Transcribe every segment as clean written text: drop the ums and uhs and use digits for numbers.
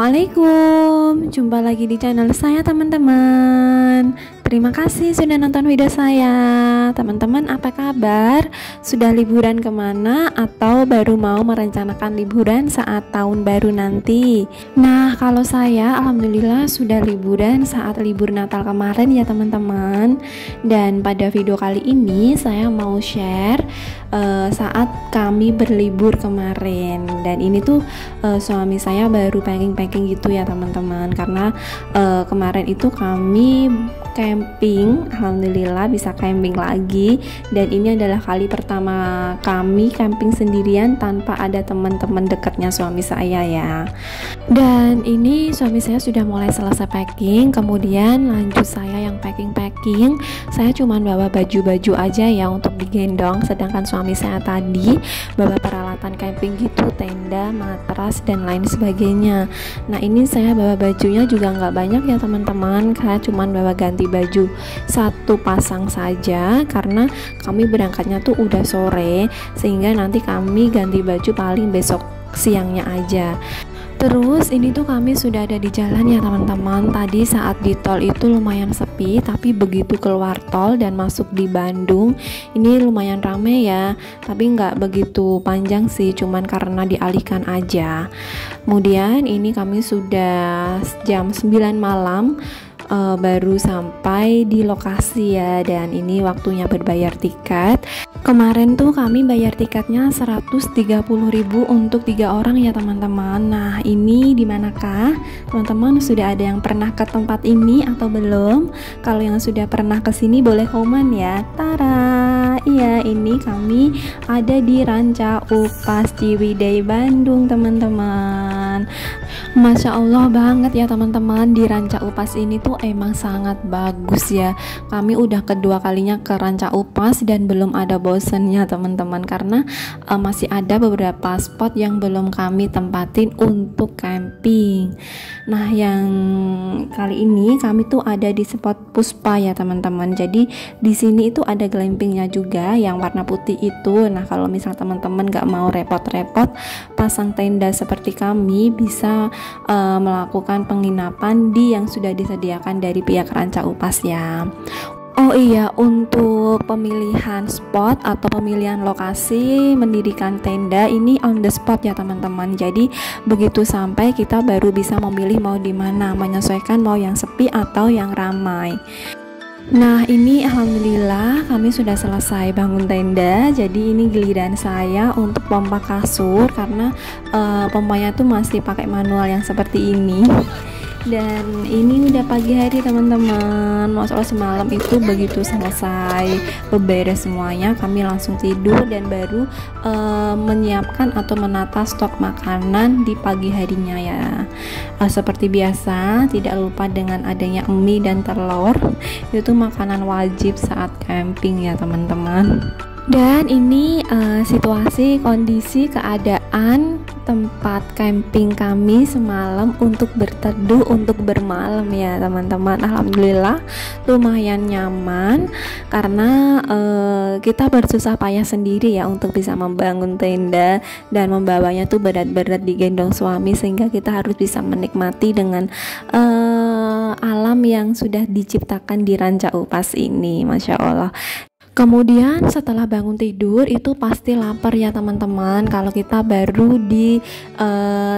Assalamualaikum, jumpa lagi di channel saya teman-teman. Terima kasih sudah nonton video saya. Teman-teman apa kabar? Sudah liburan kemana atau baru mau merencanakan liburan saat tahun baru nanti? Nah, kalau saya alhamdulillah sudah liburan saat libur Natal kemarin ya teman-teman. Dan pada video kali ini saya mau share saat kami berlibur kemarin. Dan ini tuh suami saya baru packing gitu ya teman-teman, karena kemarin itu kami camping, alhamdulillah bisa camping lagi. Dan ini adalah kali pertama kami camping sendirian tanpa ada teman-teman dekatnya suami saya ya. Dan ini suami saya sudah mulai selesai packing, kemudian lanjut saya yang packing. Saya cuman bawa baju-baju aja ya untuk digendong, sedangkan suami saya tadi bawa peralatan camping gitu, tenda, matras dan lain sebagainya. Nah ini saya bawa bajunya juga nggak banyak ya teman-teman, saya cuman bawa ganti baju satu pasang saja karena kami berangkatnya tuh udah sore, sehingga nanti kami ganti baju paling besok siangnya aja. Terus ini tuh kami sudah ada di jalan ya teman-teman. Tadi saat di tol itu lumayan sepi, tapi begitu keluar tol dan masuk di Bandung ini lumayan rame ya, tapi nggak begitu panjang sih, cuman karena dialihkan aja. Kemudian ini kami sudah jam 9 malam baru sampai di lokasi ya, dan ini waktunya berbayar tiket. Kemarin tuh kami bayar tiketnya 130.000 untuk 3 orang ya teman-teman. Nah ini dimanakah teman-teman? Sudah ada yang pernah ke tempat ini atau belum? Kalau yang sudah pernah ke sini boleh komen ya. Tara, iya ini kami ada di Ranca Upas Ciwidey Bandung teman-teman. Masya Allah banget ya teman-teman, di Ranca Upas ini tuh emang sangat bagus ya. Kami udah kedua kalinya ke Ranca Upas dan belum ada bosennya teman-teman, karena masih ada beberapa spot yang belum kami tempatin untuk camping. Nah yang kali ini kami tuh ada di spot Puspa ya teman-teman. Jadi di sini itu ada glampingnya juga yang warna putih itu. Nah kalau misal teman-teman gak mau repot-repot pasang tenda seperti kami, bisa melakukan penginapan di yang sudah disediakan dari pihak Ranca Upas ya. Oh iya, untuk pemilihan spot atau pemilihan lokasi mendirikan tenda ini on the spot ya teman-teman. Jadi begitu sampai kita baru bisa memilih mau di mana, menyesuaikan mau yang sepi atau yang ramai. Nah ini alhamdulillah kami sudah selesai bangun tenda. Jadi ini giliran saya untuk pompa kasur, karena pompanya tuh masih pakai manual yang seperti ini. Dan ini udah pagi hari teman-teman. Masya Allah semalam itu begitu selesai beberes semuanya, kami langsung tidur dan baru menyiapkan atau menata stok makanan di pagi harinya ya. Seperti biasa tidak lupa dengan adanya mie dan telur, itu makanan wajib saat camping ya teman-teman. Dan ini situasi, kondisi, keadaan tempat camping kami semalam untuk berteduh, untuk bermalam ya teman-teman. Alhamdulillah lumayan nyaman, karena kita bersusah payah sendiri ya untuk bisa membangun tenda dan membawanya tuh berat-berat digendong suami, sehingga kita harus bisa menikmati dengan alam yang sudah diciptakan di Ranca Upas ini, Masya Allah. Kemudian setelah bangun tidur itu pasti lapar ya teman-teman kalau kita baru di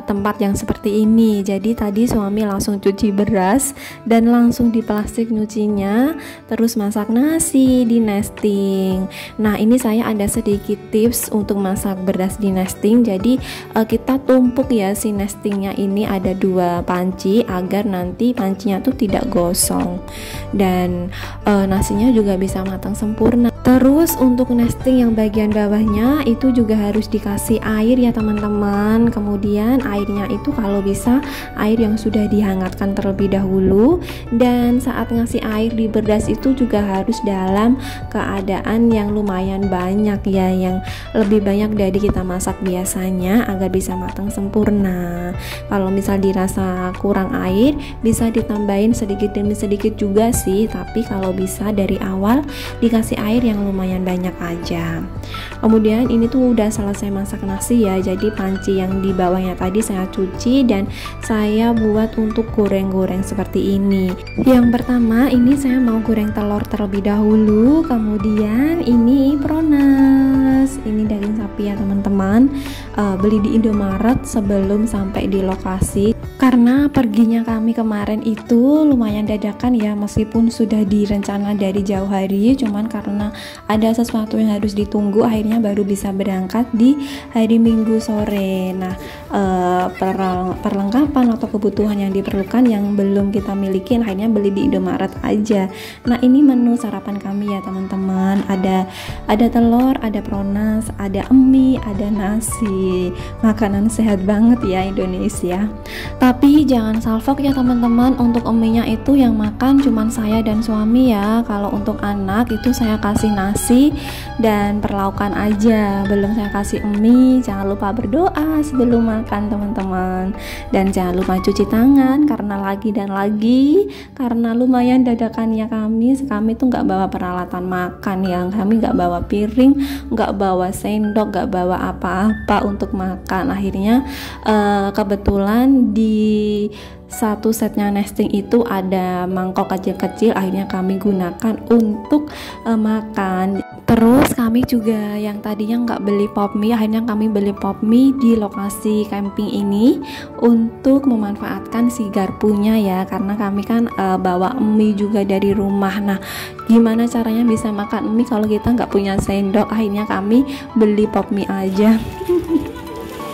tempat yang seperti ini. Jadi tadi suami langsung cuci beras dan langsung di plastik nyucinya, terus masak nasi di nesting. Nah ini saya ada sedikit tips untuk masak beras di nesting. Jadi kita tumpuk ya si nestingnya ini, ada 2 panci agar nanti pancinya tuh tidak gosong, dan nasinya juga bisa matang sempurna. Terus untuk nesting yang bagian bawahnya itu juga harus dikasih air ya teman-teman. Kemudian airnya itu kalau bisa air yang sudah dihangatkan terlebih dahulu, dan saat ngasih air di beras itu juga harus dalam keadaan yang lumayan banyak ya, yang lebih banyak dari kita masak biasanya agar bisa matang sempurna. Kalau misal dirasa kurang air bisa ditambahin sedikit demi sedikit juga sih, tapi kalau bisa dari awal dikasih air air yang lumayan banyak aja. Kemudian ini tuh udah selesai masak nasi ya, jadi panci yang di bawahnya tadi saya cuci dan saya buat untuk goreng-goreng seperti ini. Yang pertama ini saya mau goreng telur terlebih dahulu, kemudian ini pronas, ini daging sapi ya teman-teman, beli di Indomaret sebelum sampai di lokasi. Karena perginya kami kemarin itu lumayan dadakan ya, meskipun sudah direncana dari jauh hari, cuman karena ada sesuatu yang harus ditunggu akhirnya baru bisa berangkat di hari Minggu sore. Nah, perlengkapan atau kebutuhan yang diperlukan yang belum kita miliki akhirnya beli di Indomaret aja. Nah, ini menu sarapan kami ya teman-teman, ada telur, ada pronas, ada mie, ada nasi. Makanan sehat banget ya Indonesia. Tapi jangan salfok ya teman-teman, untuk mie-nya itu yang makan cuman saya dan suami ya. Kalau untuk anak itu saya kasih nasi dan perlaukan aja, belum saya kasih mie. Jangan lupa berdoa sebelum makan teman-teman, dan jangan lupa cuci tangan karena karena lumayan dadakannya kami tuh nggak bawa peralatan makan ya, kami nggak bawa piring, nggak bawa sendok, nggak bawa apa-apa untuk makan. Akhirnya kebetulan di satu setnya nesting itu ada mangkok kecil-kecil, akhirnya kami gunakan untuk makan. Terus kami juga yang tadinya nggak beli pop mie, akhirnya kami beli pop mie di lokasi camping ini untuk memanfaatkan si garpunya ya, karena kami kan bawa mie juga dari rumah. Nah, gimana caranya bisa makan mie kalau kita nggak punya sendok? Akhirnya kami beli pop mie aja.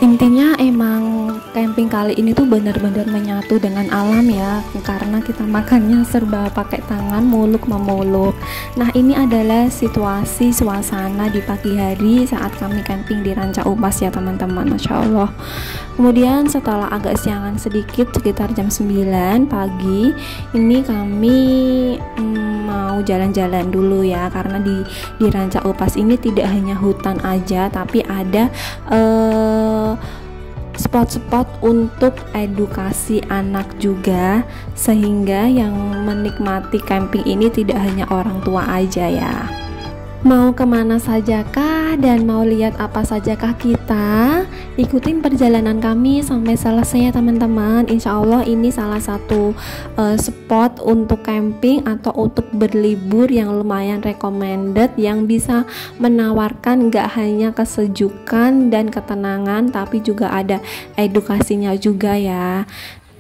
Intinya emang camping kali ini tuh benar-benar menyatu dengan alam ya, karena kita makannya serba pakai tangan, muluk memuluk. Nah, ini adalah situasi suasana di pagi hari saat kami camping di Ranca Upas ya teman-teman, Masya Allah. Kemudian setelah agak siangan sedikit, sekitar jam 9 pagi, ini kami mau jalan-jalan dulu ya, karena di Ranca Upas ini tidak hanya hutan aja, tapi ada spot-spot untuk edukasi anak juga, sehingga yang menikmati camping ini tidak hanya orang tua aja ya. Mau kemana sajakah dan mau lihat apa sajakah kita? Ikutin perjalanan kami sampai selesai ya teman-teman. Insya Allah ini salah satu spot untuk camping atau untuk berlibur yang lumayan recommended, yang bisa menawarkan gak hanya kesejukan dan ketenangan, tapi juga ada edukasinya juga ya.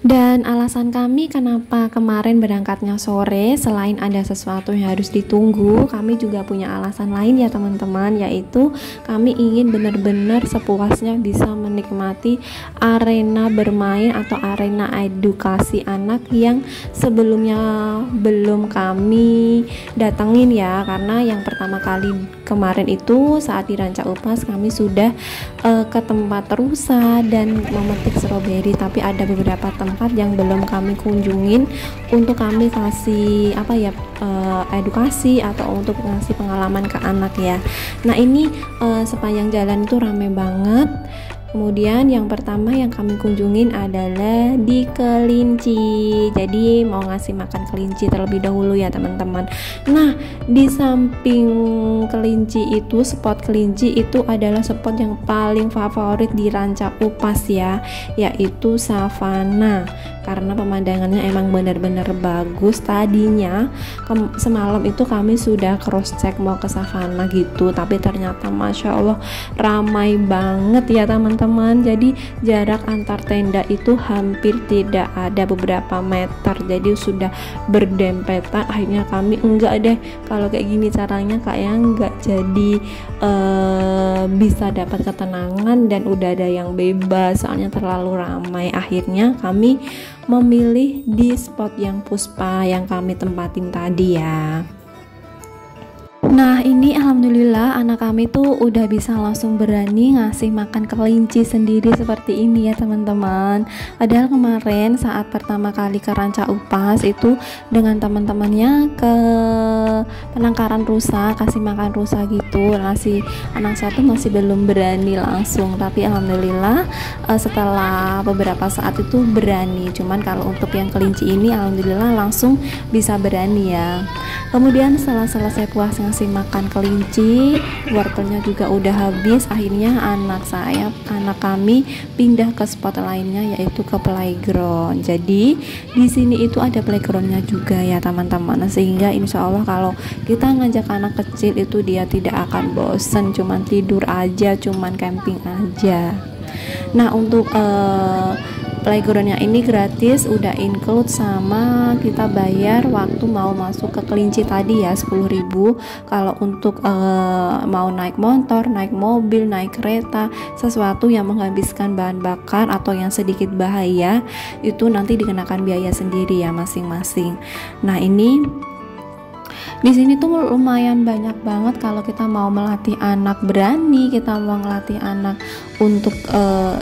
Dan alasan kami kenapa kemarin berangkatnya sore, selain ada sesuatu yang harus ditunggu, kami juga punya alasan lain ya teman-teman, yaitu kami ingin benar-benar sepuasnya bisa menikmati arena bermain atau arena edukasi anak yang sebelumnya belum kami datengin ya. Karena yang pertama kali kemarin itu saat di Ranca Upas kami sudah ke tempat rusa dan memetik stroberi, tapi ada beberapa tempat yang belum kami kunjungin untuk kami kasih edukasi atau untuk ngasih pengalaman ke anak ya. Nah, ini sepanjang jalan itu ramai banget. Kemudian yang pertama yang kami kunjungin adalah di kelinci. Jadi mau ngasih makan kelinci terlebih dahulu ya teman-teman. Nah, di samping kelinci itu, spot kelinci itu adalah spot yang paling favorit di Ranca Upas ya, yaitu savana. Karena pemandangannya emang benar-benar bagus. Tadinya semalam itu kami sudah cross check mau ke savana gitu, tapi ternyata Masya Allah ramai banget ya teman-teman. Jadi jarak antar tenda itu hampir tidak ada, beberapa meter, jadi sudah berdempetan. Akhirnya kami enggak deh, kalau kayak gini caranya kayaknya enggak jadi bisa dapat ketenangan dan udah ada yang bebas, soalnya terlalu ramai. Akhirnya kami memilih di spot yang Puspa yang kami tempatin tadi ya. Nah, ini alhamdulillah anak kami tuh udah bisa langsung berani ngasih makan kelinci sendiri seperti ini ya teman-teman. Padahal kemarin saat pertama kali ke Ranca Upas itu dengan teman-temannya ke penangkaran rusa, kasih makan rusa gitu. Ngasih anak satu masih belum berani langsung, tapi alhamdulillah setelah beberapa saat itu berani. Cuman kalau untuk yang kelinci ini alhamdulillah langsung bisa berani ya. Kemudian setelah selesai puas ngasih ngasih makan kelinci, wortelnya juga udah habis. Akhirnya anak kami pindah ke spot lainnya, yaitu ke playground. Jadi di sini itu ada playgroundnya juga ya teman-teman, sehingga insya Allah kalau kita ngajak anak kecil itu dia tidak akan bosen cuman tidur aja, cuman camping aja. Nah, untuk playgroundnya ini gratis, udah include sama kita bayar waktu mau masuk ke kelinci tadi ya 10.000. Kalau untuk mau naik motor, naik mobil, naik kereta, sesuatu yang menghabiskan bahan bakar atau yang sedikit bahaya, itu nanti dikenakan biaya sendiri ya masing-masing. Nah, ini di sini tuh lumayan banyak banget kalau kita mau melatih anak berani, kita mau melatih anak untuk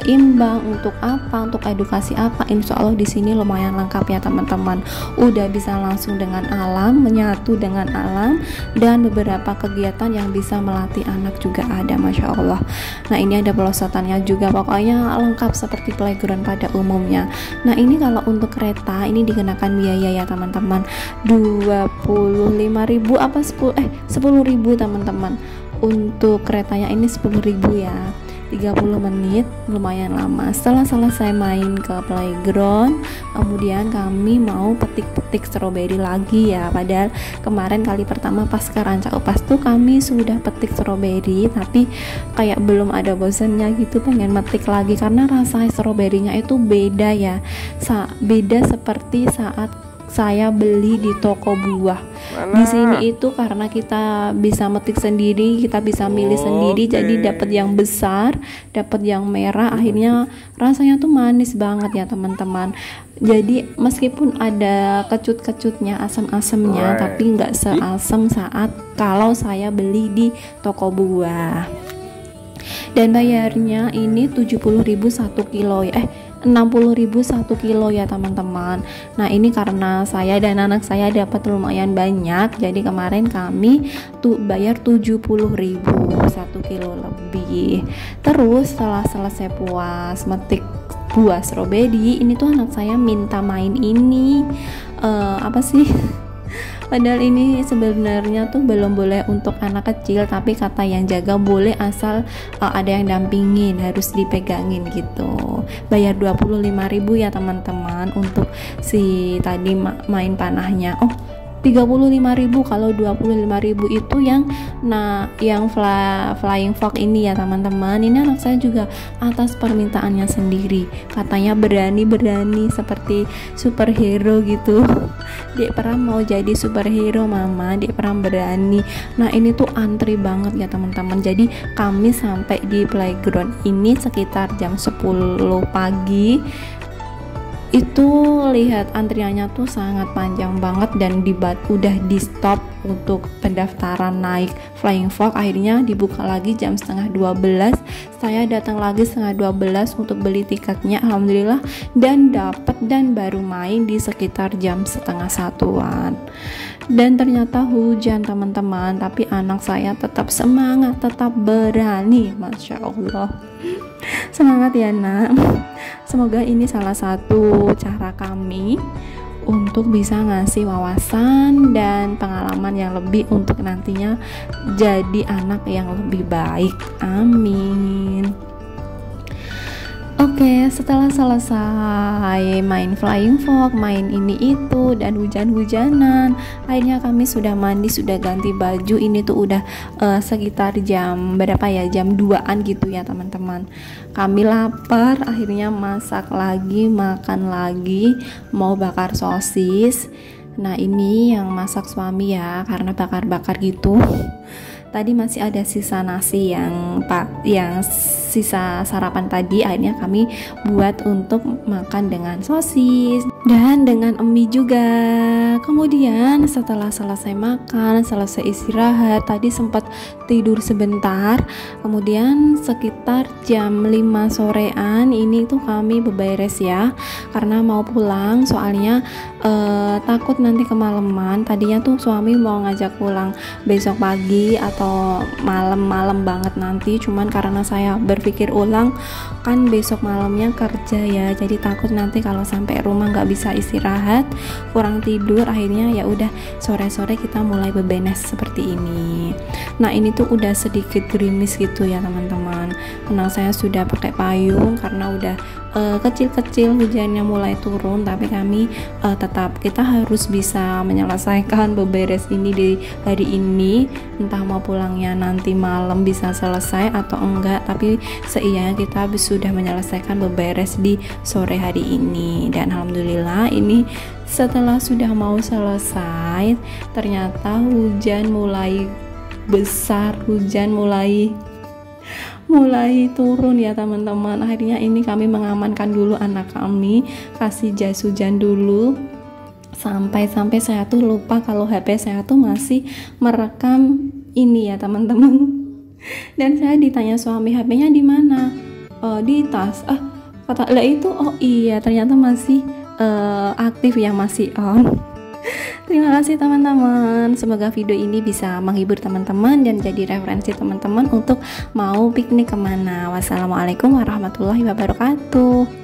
imbang, untuk apa, untuk edukasi apa. Insya Allah di sini lumayan lengkap ya teman-teman. Udah bisa langsung dengan alam, menyatu dengan alam, dan beberapa kegiatan yang bisa melatih anak juga ada, masya Allah. Nah, ini ada pelosotannya juga, pokoknya lengkap seperti playground pada umumnya. Nah, ini kalau untuk kereta ini dikenakan biaya ya teman-teman, 25.000 apa 10.000 teman-teman. Untuk keretanya ini 10.000 ya, 30 menit, lumayan lama. Setelah selesai main ke playground, kemudian kami mau petik-petik stroberi lagi ya. Padahal kemarin kali pertama pas ke Ranca Upas tuh kami sudah petik stroberi, tapi kayak belum ada bosannya gitu, pengen metik lagi karena rasa stroberinya itu beda ya. Beda seperti saat saya beli di toko buah. Di sini itu karena kita bisa metik sendiri, kita bisa milih sendiri, jadi dapat yang besar, dapat yang merah, akhirnya rasanya tuh manis banget ya teman-teman. Jadi meskipun ada kecut-kecutnya, asam-asamnya, tapi nggak seasam saat kalau saya beli di toko buah. Dan bayarnya ini 70.000 1 kilo ya, 60.000 1 kilo ya teman-teman. Nah, ini karena saya dan anak saya dapat lumayan banyak, jadi kemarin kami tuh bayar 70.000 1 kilo lebih. Terus setelah selesai puas metik buah stroberi, ini tuh anak saya minta main ini apa sih? Padahal ini sebenarnya tuh belum boleh untuk anak kecil, tapi kata yang jaga boleh asal ada yang dampingin, harus dipegangin gitu. Bayar 25.000 ya teman-teman untuk si tadi main panahnya. 35.000. Kalau 25.000 itu yang flying fox ini ya teman-teman. Ini anak saya juga atas permintaannya sendiri, katanya berani seperti superhero gitu. Dek Pram mau jadi superhero mama, Dek Pram berani. Nah, ini tuh antri banget ya teman-teman. Jadi kami sampai di playground ini sekitar jam 10 pagi. Itu lihat antriannya tuh sangat panjang banget, dan udah di stop untuk pendaftaran naik flying fox. Akhirnya dibuka lagi jam setengah 12. Saya datang lagi setengah 12 untuk beli tiketnya, alhamdulillah, dan dapat, dan baru main di sekitar jam setengah 1-an. Dan ternyata hujan teman-teman, tapi anak saya tetap semangat, tetap berani, masya Allah. Semangat ya nak. Semoga ini salah satu cara kami untuk bisa ngasih wawasan dan pengalaman yang lebih untuk nantinya jadi anak yang lebih baik. Amin. Oke, setelah selesai main flying fox, main ini itu, dan hujan-hujanan, akhirnya kami sudah mandi, sudah ganti baju. Ini tuh udah sekitar jam berapa ya, jam 2-an gitu ya teman-teman. Kami lapar, akhirnya masak lagi, makan lagi, mau bakar sosis. Nah, ini yang masak suami ya, karena bakar-bakar gitu. Tadi masih ada sisa nasi yang sisa sarapan tadi, akhirnya kami buat untuk makan dengan sosis dan dengan mie juga. Kemudian setelah selesai makan, selesai istirahat, tadi sempat tidur sebentar. Kemudian sekitar jam 5 sorean ini tuh kami beberes ya, karena mau pulang, soalnya takut nanti kemalaman. Tadinya tuh suami mau ngajak pulang besok pagi atau atau malam-malam banget nanti. Cuman karena saya berpikir ulang, kan besok malamnya kerja ya, jadi takut nanti kalau sampai rumah nggak bisa istirahat, kurang tidur, akhirnya ya udah sore-sore kita mulai beberes seperti ini. Nah ini tuh udah sedikit gerimis gitu ya teman-teman. Menang saya sudah pakai payung karena udah kecil-kecil hujannya mulai turun, tapi kami tetap kita harus bisa menyelesaikan beberes ini di hari ini, entah mau pulangnya nanti malam bisa selesai atau enggak, tapi seianya kita sudah menyelesaikan beberes di sore hari ini. Dan alhamdulillah ini setelah sudah mau selesai ternyata hujan mulai besar, hujan mulai turun ya teman-teman. Akhirnya ini kami mengamankan dulu anak kami, kasih jas hujan dulu, sampai saya tuh lupa kalau HP saya tuh masih merekam ini ya teman-teman. Dan saya ditanya suami, HP-nya di mana? Di tas. Kata lah itu, oh iya ternyata masih aktif ya, masih on. Terima kasih teman-teman, semoga video ini bisa menghibur teman-teman dan jadi referensi teman-teman untuk mau piknik kemana. Wassalamualaikum warahmatullahi wabarakatuh.